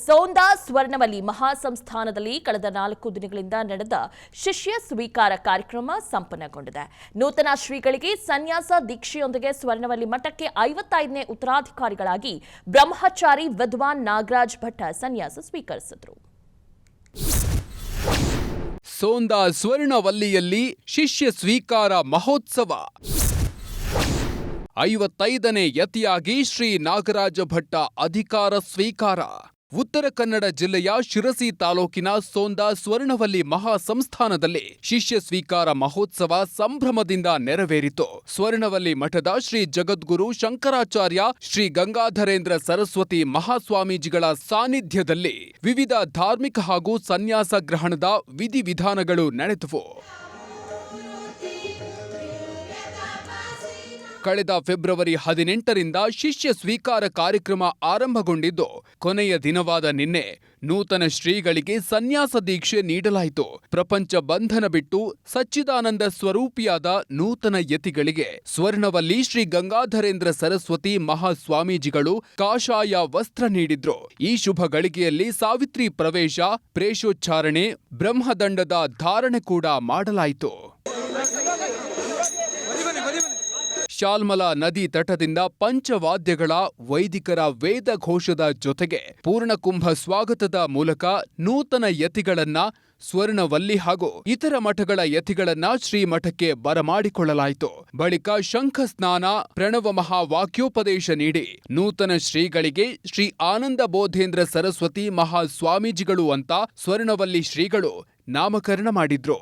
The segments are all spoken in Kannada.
ಸೋಂದಾ ಸ್ವರ್ಣವಲ್ಲಿ ಮಹಾಸಂಸ್ಥಾನದಲ್ಲಿ ಕಳೆದ 4 ದಿನಗಳಿಂದ ನಡೆದ ಶಿಷ್ಯ ಸ್ವೀಕಾರ ಕಾರ್ಯಕ್ರಮ ಸಂಪನ್ನಗೊಂಡಿದೆ. ನೂತನ ಶ್ರೀಗಳಿಗೆ ಸನ್ಯಾಸ ದೀಕ್ಷೆಯೊಂದಿಗೆ ಸ್ವರ್ಣವಲ್ಲಿ ಮಠಕ್ಕೆ 55ನೇ ಉತ್ತರಾಧಿಕಾರಿಗಳಾಗಿ ಬ್ರಹ್ಮಚಾರಿ ವಿದ್ವಾನ್ ನಾಗರಾಜ್ ಭಟ್ಟ ಸನ್ಯಾಸ ಸ್ವೀಕರಿಸಿದರು. ಸೋಂದಾ ಸ್ವರ್ಣವಲ್ಲಿಯಲ್ಲಿ ಶಿಷ್ಯ ಸ್ವೀಕಾರ ಮಹೋತ್ಸವ. 55ನೇ ಯತಿಯಾಗಿ ಶ್ರೀ ನಾಗರಾಜ ಭಟ್ಟ ಅಧಿಕಾರ ಸ್ವೀಕಾರ. ಉತ್ತರ ಕನ್ನಡ ಜಿಲ್ಲೆಯ ಶಿರಸಿ ತಾಲೂಕಿನ ಸೋಂದಾ ಸ್ವರ್ಣವಲ್ಲಿ ಮಹಾಸಂಸ್ಥಾನದಲ್ಲಿ ಶಿಷ್ಯ ಸ್ವೀಕಾರ ಮಹೋತ್ಸವ ಸಂಭ್ರಮದಿಂದ ನೆರವೇರಿತು. ಸ್ವರ್ಣವಲ್ಲಿ ಮಠದ ಶ್ರೀ ಜಗದ್ಗುರು ಶಂಕರಾಚಾರ್ಯ ಶ್ರೀ ಗಂಗಾಧರೇಂದ್ರ ಸರಸ್ವತಿ ಮಹಾಸ್ವಾಮೀಜಿಗಳ ಸಾನ್ನಿಧ್ಯದಲ್ಲಿ ವಿವಿಧ ಧಾರ್ಮಿಕ ಹಾಗೂ ಸನ್ಯಾಸ ಗ್ರಹಣದ ವಿಧಿವಿಧಾನಗಳು ನಡೆದವು. ಕಳೆದ ಫೆಬ್ರವರಿ 18ರಿಂದ ಶಿಷ್ಯ ಸ್ವೀಕಾರ ಕಾರ್ಯಕ್ರಮ ಆರಂಭಗೊಂಡಿದ್ದು, ಕೊನೆಯ ದಿನವಾದ ನಿನ್ನೆ ನೂತನ ಶ್ರೀಗಳಿಗೆ ಸನ್ಯಾಸ ದೀಕ್ಷೆ ನೀಡಲಾಯಿತು. ಪ್ರಪಂಚ ಬಂಧನ ಬಿಟ್ಟು ಸಚ್ಚಿದಾನಂದ ಸ್ವರೂಪಿಯಾದ ನೂತನ ಯತಿಗಳಿಗೆ ಸ್ವರ್ಣವಲ್ಲಿ ಶ್ರೀ ಗಂಗಾಧರೇಂದ್ರ ಸರಸ್ವತಿ ಮಹಾಸ್ವಾಮೀಜಿಗಳು ಕಾಷಾಯ ವಸ್ತ್ರ ನೀಡಿದ್ರು. ಈ ಶುಭ ಗಳಿಗೆಯಲ್ಲಿ ಸಾವಿತ್ರಿ ಪ್ರವೇಶ, ಪ್ರೇಷೋಚ್ಚಾರಣೆ, ಬ್ರಹ್ಮದಂಡದ ಧಾರಣೆ ಕೂಡ ಮಾಡಲಾಯಿತು. ಶಾಲ್ಮಲಾ ನದಿ ತಟದಿಂದ ಪಂಚವಾದ್ಯಗಳ ವೈದಿಕರ ವೇದ ಘೋಷದ ಜೊತೆಗೆ ಪೂರ್ಣಕುಂಭ ಸ್ವಾಗತದ ಮೂಲಕ ನೂತನ ಯತಿಗಳನ್ನ, ಸ್ವರ್ಣವಲ್ಲಿ ಹಾಗೂ ಇತರ ಮಠಗಳ ಯತಿಗಳನ್ನ ಶ್ರೀಮಠಕ್ಕೆ ಬರಮಾಡಿಕೊಳ್ಳಲಾಯಿತು. ಬಳಿಕ ಶಂಖ ಸ್ನಾನ, ಪ್ರಣವ ಮಹಾವಾಕ್ಯೋಪದೇಶ ನೀಡಿ ನೂತನ ಶ್ರೀಗಳಿಗೆ ಶ್ರೀ ಆನಂದ ಬೋಧೇಂದ್ರ ಸರಸ್ವತಿ ಮಹಾಸ್ವಾಮೀಜಿಗಳು ಅಂತ ಸ್ವರ್ಣವಲ್ಲಿ ಶ್ರೀಗಳು ನಾಮಕರಣ ಮಾಡಿದ್ರು.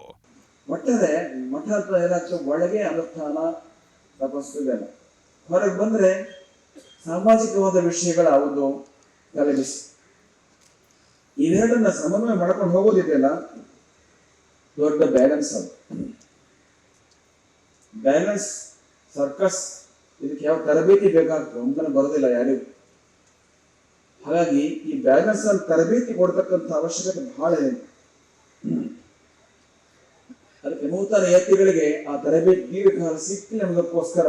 ಒಳಗೆ ಅನುಷ್ಠಾನ ತಪಸ್ಸುಗಲ್ಲ, ಹೊರಗೆ ಬಂದ್ರೆ ಸಾಮಾಜಿಕವಾದ ವಿಷಯಗಳ ಒಂದು ಗಲಭಿಸಿ ಇವೆರಡನ್ನ ಸಮನ್ವಯ ಮಾಡ್ಕೊಂಡು ಹೋಗೋದಿದೆಯಲ್ಲ, ದೊಡ್ಡ ಬ್ಯಾಲೆನ್ಸ್. ಅದು ಬ್ಯಾಲೆನ್ಸ್ ಸರ್ಕಸ್, ಇದಕ್ಕೆ ಯಾವ ತರಬೇತಿ ಬೇಕಾಗ್ತದೆ ಒಮ್ಮೆ ಬರೋದಿಲ್ಲ ಯಾರಿಗೂ. ಹಾಗಾಗಿ ಈ ಬ್ಯಾಲೆನ್ಸ್ ಅಲ್ಲಿ ತರಬೇತಿ ಕೊಡ್ತಕ್ಕಂಥ ಅವಶ್ಯಕತೆ ಬಹಳ ಇದೆ. ಅದಕ್ಕೆ ನೂತನ ಯತಿಗಳಿಗೆ ಆ ತರಬೇತಿ ದೀರ್ಘಕಾಲ ಸಿಕ್ಕಲಿ ಅನ್ನೋದಕ್ಕೋಸ್ಕರ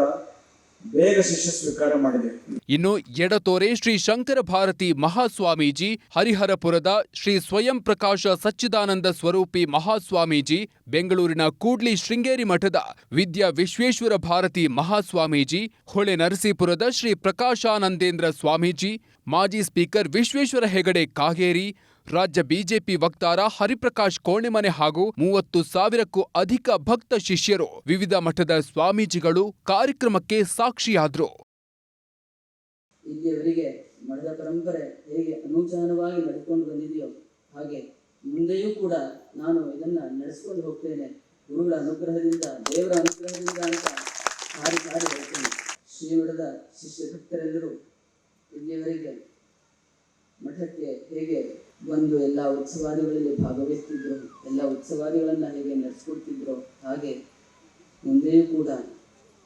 ಬೇಗ ಶಿಷ್ಯ ಸ್ವೀಕಾರ ಮಾಡಿದೆ. ಇನ್ನು ಎಡತೋರೆ ಶ್ರೀ ಶಂಕರ ಭಾರತಿ ಮಹಾಸ್ವಾಮೀಜಿ, ಹರಿಹರಪುರದ ಶ್ರೀ ಸ್ವಯಂ ಪ್ರಕಾಶ ಸಚ್ಚಿದಾನಂದ ಸ್ವರೂಪಿ ಮಹಾಸ್ವಾಮೀಜಿ, ಬೆಂಗಳೂರಿನ ಕೂಡ್ಲಿ ಶೃಂಗೇರಿ ಮಠದ ವಿದ್ಯಾ ವಿಶ್ವೇಶ್ವರ ಭಾರತಿ ಮಹಾಸ್ವಾಮೀಜಿ, ಹೊಳೆ ನರಸೀಪುರದ ಶ್ರೀ ಪ್ರಕಾಶಾನಂದೇಂದ್ರ ಸ್ವಾಮೀಜಿ, ಮಾಜಿ ಸ್ಪೀಕರ್ ವಿಶ್ವೇಶ್ವರ ಹೆಗಡೆ ಕಾಗೇರಿ, ರಾಜ್ಯ ಬಿಜೆಪಿ ವಕ್ತಾರ ಹರಿಪ್ರಕಾಶ್ ಕೋಣೆಮನೆ ಹಾಗೂ 30,000ಕ್ಕೂ ಅಧಿಕ ಭಕ್ತ ಶಿಷ್ಯರು, ವಿವಿಧ ಮಠದ ಸ್ವಾಮೀಜಿಗಳು ಕಾರ್ಯಕ್ರಮಕ್ಕೆ ಸಾಕ್ಷಿಯಾದರು. ಇಲ್ಲಿಯವರೆಗೆ ಮಠದ ಪರಂಪರೆ ಹೇಗೆ ಅನುಚಾನವಾಗಿ ನಡೆದುಕೊಂಡು ಬಂದಿದೆಯೋ ಹಾಗೆ ಮುಂದೆಯೂ ಕೂಡ ನಾನು ಇದನ್ನ ನಡೆಸಿಕೊಂಡು ಹೋಗ್ತೇನೆ, ಗುರುಗಳ ಅನುಗ್ರಹದಿಂದ, ದೇವರ ಅನುಗ್ರಹದಿಂದ ಅಂತ ಹಾಡಿ ಹೇಳ್ತೇನೆ. ಶ್ರೀಮಠದ ಶಿಷ್ಯ ಭಕ್ತರೆಲ್ಲರೂ ಇಲ್ಲಿಯವರೆಗೆ ಮಠಕ್ಕೆ ಹೇಗೆ ಬಂದು ಎಲ್ಲ ಉತ್ಸವಾದಿಗಳಲ್ಲಿ ಭಾಗವಹಿಸ್ತಿದ್ರು, ಎಲ್ಲ ಉತ್ಸವಾದಿಗಳನ್ನ ಹೇಗೆ ನಡೆಸ್ಕೊಡ್ತಿದ್ರು, ಹಾಗೆ ಮುಂದೆಯೂ ಕೂಡ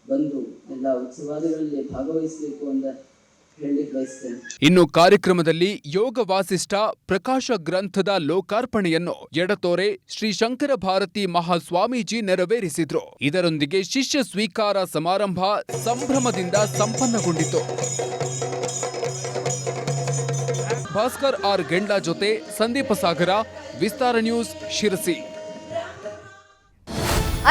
ಬಂದು ಎಲ್ಲ ಉತ್ಸವಾದಿಗಳಲ್ಲಿ ಭಾಗವಹಿಸಬೇಕು ಅಂತ ಹೇಳಲಿಕ್ಕೆ ಬಯಸ್ತೇನೆ. ಇನ್ನು ಕಾರ್ಯಕ್ರಮದಲ್ಲಿ ಯೋಗ ವಾಸಿಷ್ಠ ಪ್ರಕಾಶ ಗ್ರಂಥದ ಲೋಕಾರ್ಪಣೆಯನ್ನು ಎಡತೋರೆ ಶ್ರೀ ಶಂಕರ ಭಾರತಿ ಮಹಾಸ್ವಾಮೀಜಿ ನೆರವೇರಿಸಿದ್ರು. ಇದರೊಂದಿಗೆ ಶಿಷ್ಯ ಸ್ವೀಕಾರ ಸಮಾರಂಭ ಸಂಭ್ರಮದಿಂದ ಸಂಪನ್ನಗೊಂಡಿತು. ಭಾಸ್ಕರ್ ಆರ್ ಗೆಂಡ್ಲಾ ಜೊತೆ ಸಂದೀಪ ಸಾಗರ, ವಿಸ್ತಾರ ನ್ಯೂಸ್, ಶಿರಸಿ.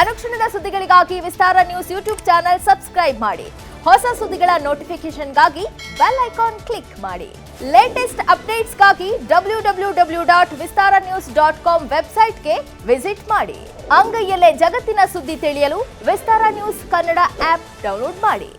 ಅನುಕ್ಷಣದ ಸುದ್ದಿಗಳಿಗಾಗಿ ವಿಸ್ತಾರ ನ್ಯೂಸ್ ಯೂಟ್ಯೂಬ್ ಚಾನೆಲ್ ಸಬ್ಸ್ಕ್ರೈಬ್ ಮಾಡಿ. ಹೊಸ ಸುದ್ದಿಗಳ ನೋಟಿಫಿಕೇಶನ್ಗಾಗಿ ಬೆಲ್ ಐಕಾನ್ ಕ್ಲಿಕ್ ಮಾಡಿ. ಲೇಟೆಸ್ಟ್ ಅಪ್ಡೇಟ್ಸ್ಗಾಗಿ www.vistaranews.com ವೆಬ್ಸೈಟ್ಗೆ ವಿಸಿಟ್ ಮಾಡಿ. ಅಂಗೈಯಲ್ಲೇ ಜಗತ್ತಿನ ಸುದ್ದಿ ತಿಳಿಯಲು ವಿಸ್ತಾರ ನ್ಯೂಸ್ ಕನ್ನಡ ಆಪ್ ಡೌನ್ಲೋಡ್ ಮಾಡಿ.